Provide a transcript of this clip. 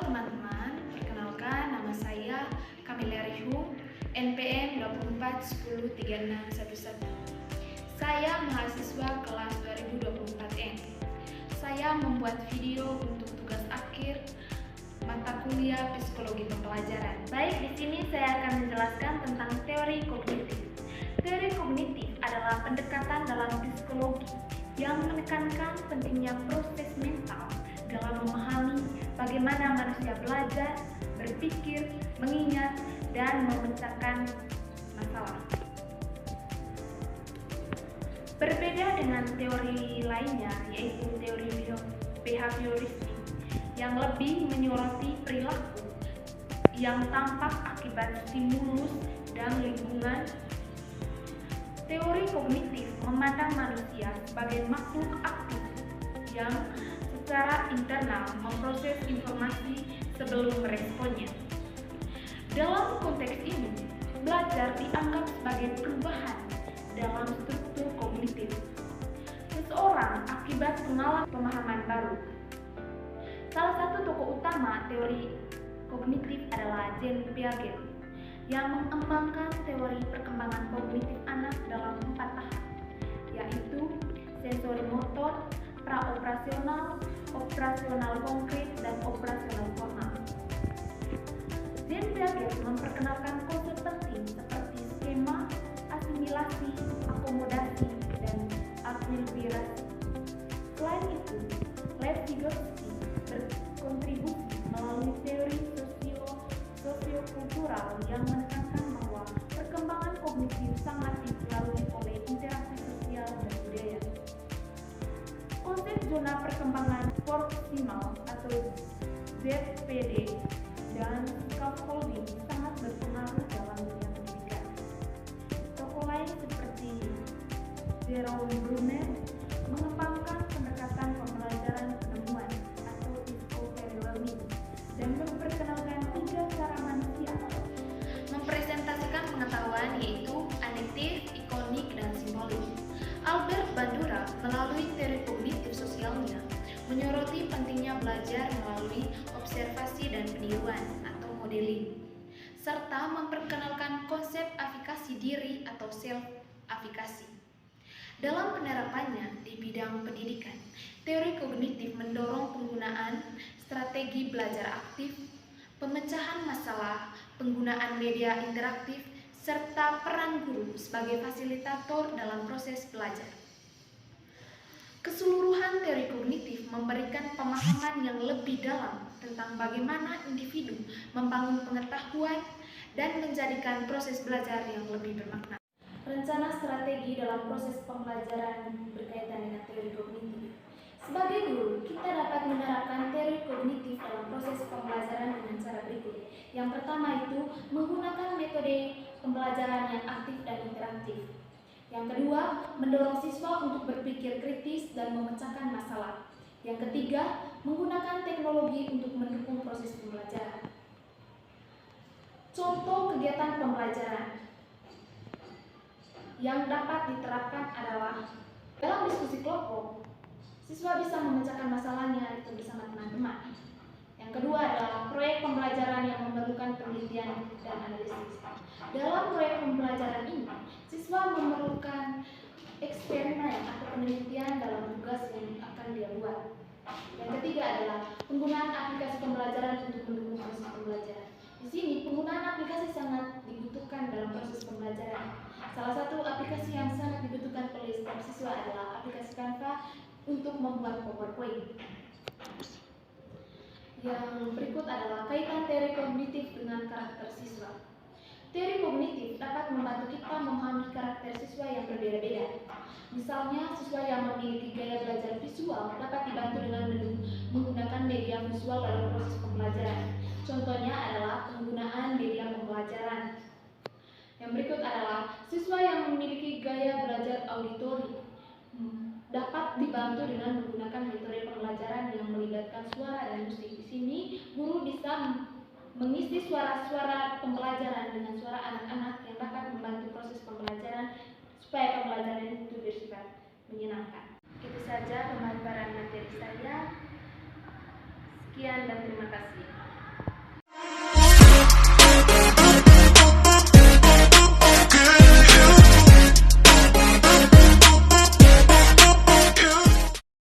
teman-teman, perkenalkan nama saya Kamila Rihu, NPM 24103611. Saya mahasiswa kelas 2024N. Saya membuat video untuk tugas akhir mata kuliah psikologi pembelajaran. Baik, di sini saya akan menjelaskan tentang teori kognitif. Teori kognitif adalah pendekatan dalam psikologi yang menekankan pentingnya proses mental dalam memahami bagaimana manusia belajar, berpikir, mengingat, dan memecahkan masalah. Berbeda dengan teori lainnya, yaitu teori behavioristik, yang lebih menyoroti perilaku yang tampak akibat stimulus dan lingkungan, teori kognitif memandang manusia sebagai makhluk aktif yang secara internal memproses informasi sebelum meresponnya. Dalam konteks ini, belajar dianggap sebagai perubahan dalam struktur kognitif seseorang akibat mengalami pemahaman baru. Salah satu tokoh utama teori kognitif adalah Jean Piaget yang mengembangkan teori perkembangan kognitif anak dalam 4 tahap, yaitu sensorimotor, praoperasional, operasional konkret, dan operasional formal. Jean Piaget memperkenalkan konsep penting seperti skema, asimilasi, akomodasi, dan akulturasi. Selain itu, Lev Vygotsky berkontribusi melalui teori sosiokultural yang menekankan bahwa perkembangan kognitif sangat dipengaruhi oleh interaksi sosial dan budaya. Konsep zona perkembangan proksimal atau ZPD dan scaffolding sangat berpengaruh dalam dunia pendidikan. Tokoh lain seperti Jerome Bruner mengembangkan pendekatan pembelajaran penemuan atau discovery learning dan memperkenalkan 3 cara manusia mempresentasikan pengetahuan, yaitu adiktif, ikonik, dan simbolik. Albert Bandura melalui teori kognitif sosialnya menyoroti pentingnya belajar melalui observasi dan peniruan atau modeling, serta memperkenalkan konsep afikasi diri atau self-afikasi. Dalam penerapannya di bidang pendidikan, teori kognitif mendorong penggunaan strategi belajar aktif, pemecahan masalah, penggunaan media interaktif, serta peran guru sebagai fasilitator dalam proses belajar. Keseluruhan teori kognitif memberikan pemahaman yang lebih dalam tentang bagaimana individu membangun pengetahuan dan menjadikan proses belajar yang lebih bermakna. Rencana strategi dalam proses pembelajaran berkaitan dengan teori kognitif. Sebagai guru, kita dapat menerapkan teori kognitif dalam proses pembelajaran dengan cara berikut. Yang pertama itu menggunakan metode pembelajaran yang aktif dan interaktif. Yang kedua, mendorong siswa untuk berpikir kritis dan memecahkan masalah. Yang ketiga, menggunakan teknologi untuk mendukung proses pembelajaran. Contoh kegiatan pembelajaran yang dapat diterapkan adalah dalam diskusi kelompok, siswa bisa memecahkan masalahnya itu bersama teman-teman. Yang kedua adalah proyek pembelajaran yang memerlukan penelitian dan analisis. Dalam proyek pembelajaran ini, siswa memerlukan eksperimen atau penelitian dalam tugas yang akan dia buat. Yang ketiga adalah penggunaan aplikasi pembelajaran untuk mendukung proses pembelajaran. Di sini penggunaan aplikasi sangat dibutuhkan dalam proses pembelajaran. Salah satu aplikasi yang sangat dibutuhkan oleh setiap siswa adalah aplikasi Canva untuk membuat PowerPoint. Yang berikut adalah kaitan teori kognitif dengan karakter siswa. Teori kognitif dapat membantu kita memahami karakter siswa yang berbeda-beda. Misalnya, siswa yang memiliki gaya belajar visual dapat dibantu dengan menggunakan media visual dalam proses pembelajaran. Contohnya adalah penggunaan media pembelajaran. Yang berikut adalah siswa yang memiliki gaya belajar auditori dapat dibantu dengan menggunakan metode pembelajaran yang melibatkan suara dan musik. Di sini, guru bisa mengisi suara-suara pembelajaran dengan suara anak-anak yang dapat membantu proses pembelajaran supaya pembelajaran itu bersifat menyenangkan. Itu saja pemaparan materi saya. Sekian dan terima kasih.